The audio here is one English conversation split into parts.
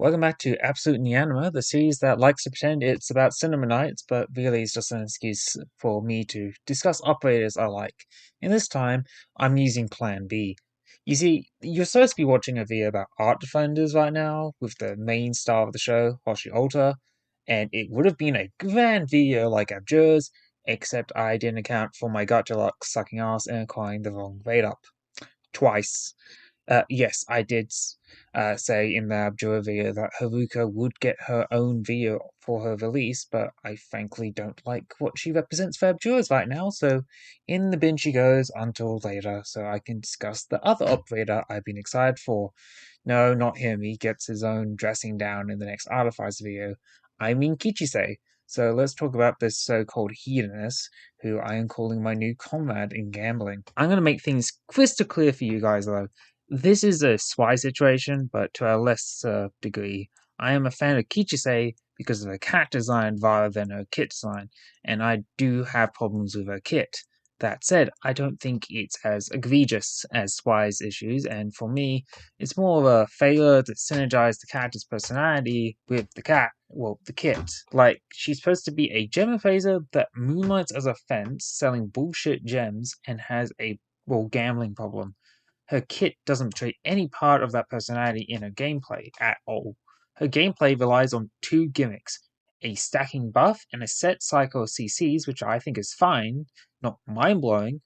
Welcome back to Absolute Nianema, the series that likes to pretend it's about Cinema Nights, but really is just an excuse for me to discuss operators I like. And this time, I'm using Plan B. You see, you're supposed to be watching a video about art defenders right now, with the main star of the show, Hoshi, and it would have been a grand video like Abjur's, except I didn't account for my gut luck sucking ass and acquiring the wrong rate up. Twice. Yes, I did say in the Abjure video that Haruka would get her own video for her release, but I frankly don't like what she represents for Abjures right now, so in the bin she goes until later, so I can discuss the other operator I've been excited for. No, not him, he gets his own dressing down in the next Artifice video. I mean Kichisei. So let's talk about this so-called hedonist, who I am calling my new comrade in gambling. I'm going to make things crystal clear for you guys, though. This is a SWI situation, but to a lesser degree. I am a fan of Kichisei because of her cat design rather than her kit design, and I do have problems with her kit. That said, I don't think it's as egregious as SWI's issues, and for me, it's more of a failure to synergize the character's personality with the kit. Like, she's supposed to be a gem appraiser that moonlights as a fence selling bullshit gems and has a, gambling problem. Her kit doesn't portray any part of that personality in her gameplay at all. Her gameplay relies on two gimmicks, a stacking buff and a set cycle of CCs, which I think is fine, not mind-blowing,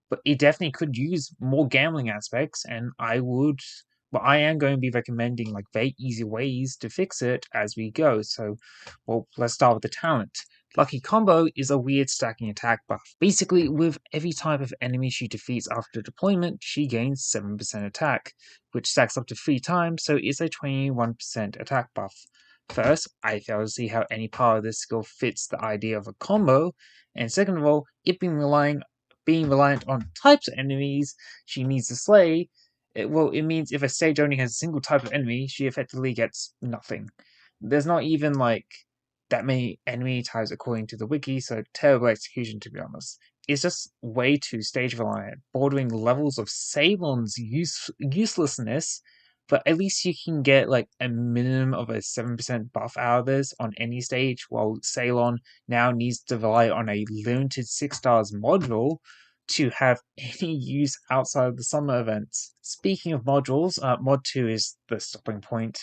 but it definitely could use more gambling aspects, and I am going to be recommending like very easy ways to fix it as we go. So, let's start with the talent. Lucky Combo is a weird stacking attack buff. Basically, with every type of enemy she defeats after deployment, she gains 7% attack, which stacks up to 3 times, so it's a 21% attack buff. First, I fail to see how any part of this skill fits the idea of a combo, and second of all, it being reliant on types of enemies she needs to slay, it means if a stage only has a single type of enemy, she effectively gets nothing. There's not even like that many enemy types according to the wiki, so terrible execution to be honest. It's just way too stage reliant, bordering levels of Ceylon's uselessness, but at least you can get like a minimum of a 7% buff out of this on any stage, while Ceylon now needs to rely on a limited 6 stars module to have any use outside of the summer events. Speaking of modules, Mod 2 is the stopping point.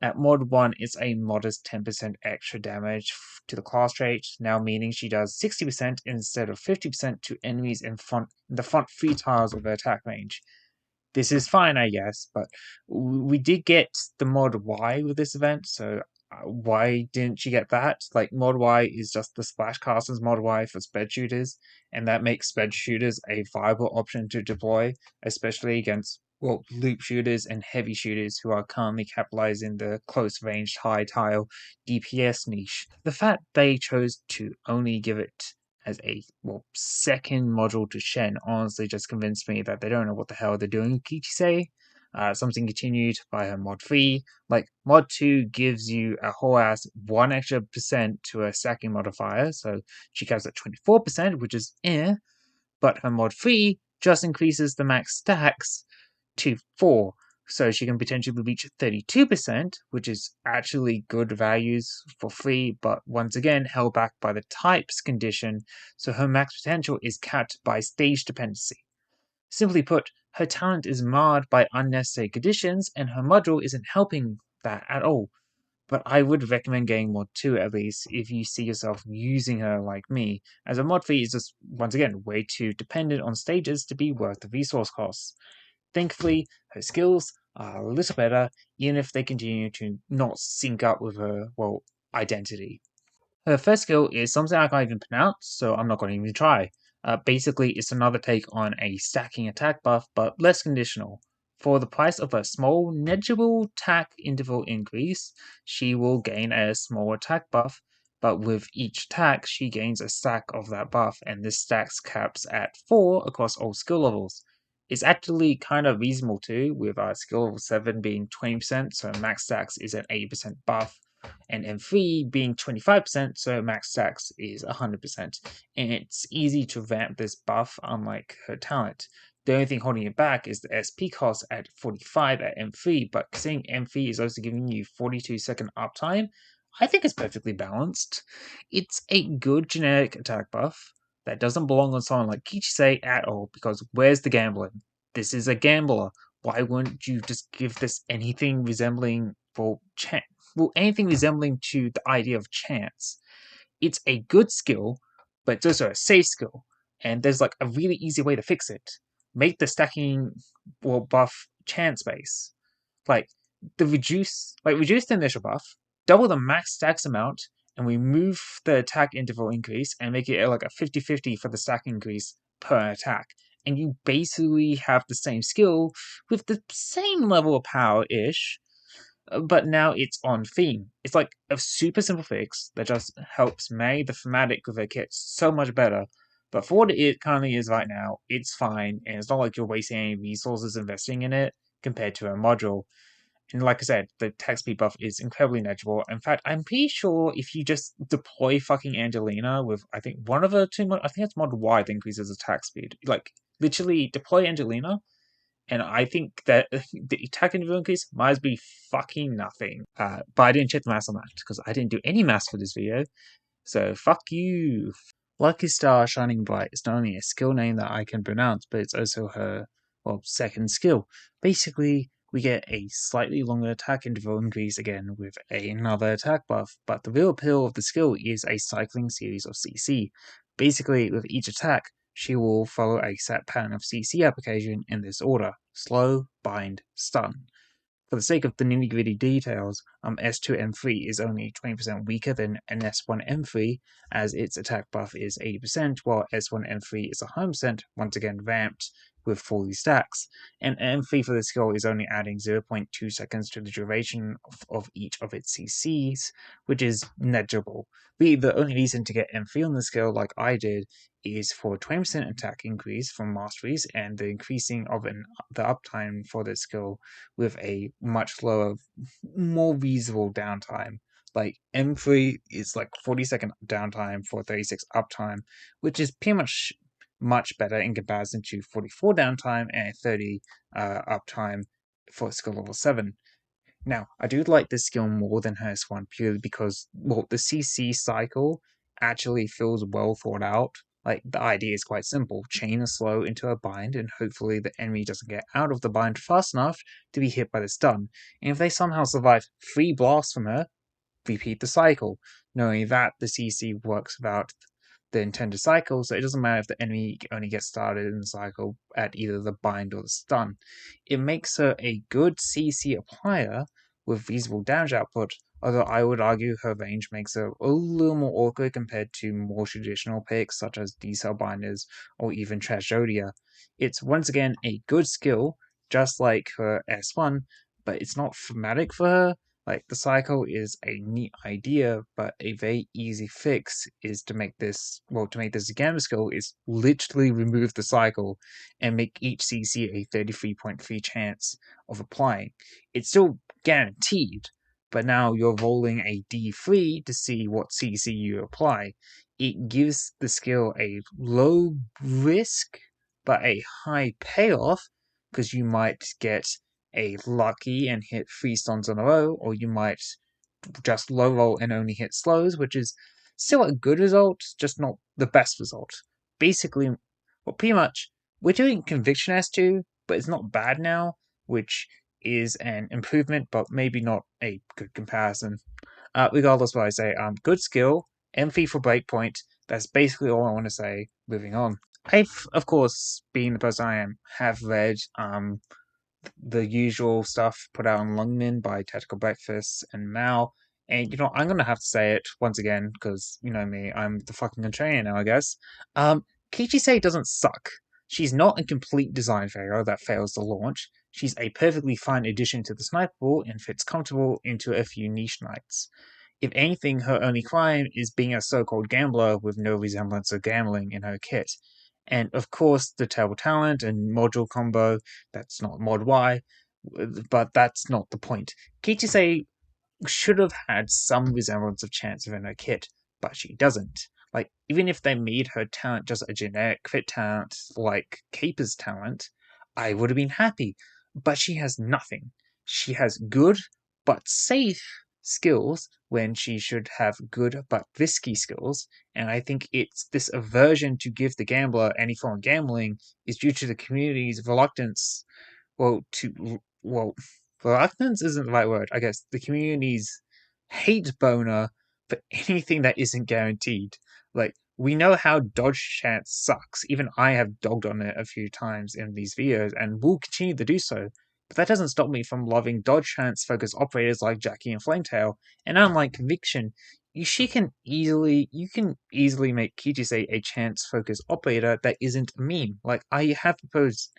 At Mod 1, it's a modest 10% extra damage to the class trait, now meaning she does 60% instead of 50% to enemies in the front 3 tiles of her attack range. This is fine, I guess, but we did get the Mod Y with this event, so why didn't you get that? Like, Mod Y is just the Splashcaster's Mod Y for sped shooters, and that makes sped shooters a viable option to deploy, especially against loop shooters and heavy shooters who are currently capitalizing the close ranged high tile DPS niche. The fact they chose to only give it as a second module to Shen honestly just convinced me that they don't know what the hell they're doing with Kichisei. Something continued by her mod 3. Like, mod 2 gives you a whole ass 1 extra percent to her stacking modifier, so she caps at 24%, which is but her mod 3 just increases the max stacks to 4, so she can potentially reach 32%, which is actually good values for free, but once again held back by the types condition, so her max potential is capped by stage dependency. Simply put, her talent is marred by unnecessary conditions, and her module isn't helping that at all. But I would recommend getting Mod 2 at least if you see yourself using her like me, as a mod fee is just, once again, way too dependent on stages to be worth the resource costs. Thankfully, her skills are a little better, even if they continue to not sync up with her, identity. Her first skill is something I can't even pronounce, so I'm not going to even try. Basically, it's another take on a stacking attack buff, but less conditional. For the price of a small, negligible attack interval increase, she will gain a small attack buff, but with each attack, she gains a stack of that buff, and this stacks caps at 4 across all skill levels. It's actually kind of reasonable too, with skill level 7 being 20%, so max stacks is an 80% buff, and M3 being 25%, so max stacks is 100%. And it's easy to ramp this buff, unlike her talent. The only thing holding it back is the SP cost at 45 at M3, but seeing M3 is also giving you 42-second uptime, I think it's perfectly balanced. It's a good generic attack buff that doesn't belong on someone like Kichisei at all, because where's the gambling? This is a gambler. Why wouldn't you just give this anything resembling anything resembling to the idea of chance? It's a good skill, but it's also a safe skill. And there's like a really easy way to fix it. Make the stacking buff chance base. Like reduce the initial buff, double the max stacks amount, and remove the attack interval increase and make it like a 50-50 for the stack increase per attack. And you basically have the same skill with the same level of power ish, but now it's on theme. It's like a super simple fix that just helps marry the thematic with a kit so much better. But for what it currently is right now, it's fine, and it's not like you're wasting any resources investing in it compared to a module. And like I said, the attack speed buff is incredibly negligible. In fact, I'm pretty sure if you just deploy fucking Angelina with, I think, one of the two, I think it's mod Y that increases attack speed. Like, literally deploy Angelina, and I think that the attack individual increase might be fucking nothing. But I didn't check the math on that because I didn't do any math for this video. So fuck you. Lucky Star Shining Bright is not only a skill name that I can pronounce, but it's also her, second skill. Basically, we get a slightly longer attack interval increase again with another attack buff, but the real appeal of the skill is a cycling series of CC. Basically, with each attack, she will follow a set pattern of CC application in this order: slow, bind, stun. For the sake of the nitty-gritty details, S2 M3 is only 20% weaker than an S1 M3, as its attack buff is 80%, while S1 M3 is 100%, once again ramped with 40 stacks. And M3 for this skill is only adding 0.2 seconds to the duration of each of its CCs, which is negligible. Really, the only reason to get M3 on the skill, like I did, is for 20% attack increase from masteries and the increasing of the uptime for this skill with a much lower, more reasonable downtime. Like M3 is like 40-second downtime for 36 uptime, which is pretty much better in comparison to 44 downtime and 30 uptime for skill level 7. Now, I do like this skill more than her S1 purely because, the CC cycle actually feels well thought out. Like, the idea is quite simple: chain a slow into a bind, and hopefully the enemy doesn't get out of the bind fast enough to be hit by the stun. And if they somehow survive 3 blasts from her, repeat the cycle, knowing that the CC works without the intended cycle, so it doesn't matter if the enemy only gets started in the cycle at either the bind or the stun. It makes her a good CC applier with reasonable damage output, although I would argue her range makes her a little more awkward compared to more traditional picks such as D-Cell Binders or even Tragiodia. It's once again a good skill, just like her S1, but it's not thematic for her. Like, the cycle is a neat idea, but a very easy fix is to make this gamma skill is literally remove the cycle and make each CC a 33.3 chance of applying. It's still guaranteed, but now you're rolling a D3 to see what CC you apply. It gives the skill a low risk, but a high payoff, because you might get a lucky and hit 3 stuns in a row, or you might just low roll and only hit slows, which is still a good result, just not the best result. Basically, pretty much, we're doing Conviction S2, but it's not bad now, which is an improvement, but maybe not a good comparison. Regardless what I say, good skill, M3 for Breakpoint, that's basically all I want to say. Moving on. I've, of course, being the person I am, have read the usual stuff put out on Lungmin by Tactical Breakfast and Mao. And I'm gonna have to say it once again because you know me, I'm the fucking contrarian now, I guess. Kichisei doesn't suck. She's not a complete design failure that fails to launch. She's a perfectly fine addition to the sniper pool and fits comfortable into a few niche nights. If anything, her only crime is being a so-called gambler with no resemblance of gambling in her kit. And of course, the terrible talent and module combo, that's not mod Y, but that's not the point. Kichisei should have had some resemblance of chance within her kit, but she doesn't. Like, even if they made her talent just a generic crit talent like Caper's talent, I would have been happy. But she has nothing. She has good but safe skills when she should have good but risky skills. And I think it's this aversion to give the gambler any form of gambling is due to the community's reluctance. Well, reluctance isn't the right word. I guess the community's hate boner for anything that isn't guaranteed. Like, we know how dodge chance sucks. Even I have dogged on it a few times in these videos and will continue to do so. But that doesn't stop me from loving dodge chance focused operators like Jackie and Flametail. And unlike Conviction, you can easily make Kichisei a chance focused operator that isn't a meme. Like, I have proposed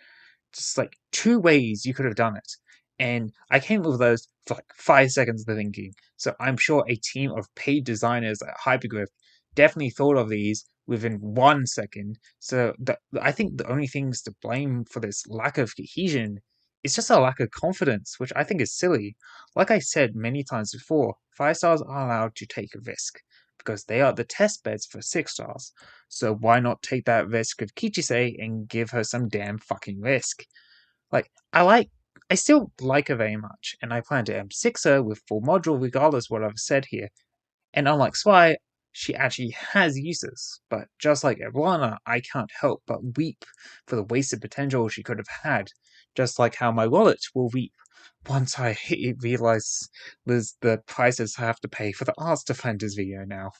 just like two ways you could have done it. And I came up with those for like 5 seconds of thinking. So I'm sure a team of paid designers at Hyperglyph definitely thought of these within 1 second. So I think the only things to blame for this lack of cohesion is just a lack of confidence, which I think is silly. Like I said many times before, 5 stars are allowed to take a risk because they are the test beds for 6 stars. So why not take that risk with Kichisei and give her some damn fucking risk? Like, I still like her very much, and I plan to M6 her with full module regardless of what I've said here. And unlike Swy, she actually has uses, but just like Eblana, I can't help but weep for the wasted potential she could have had, just like how my wallet will weep once I realize the prices I have to pay for the Arts Defenders video now.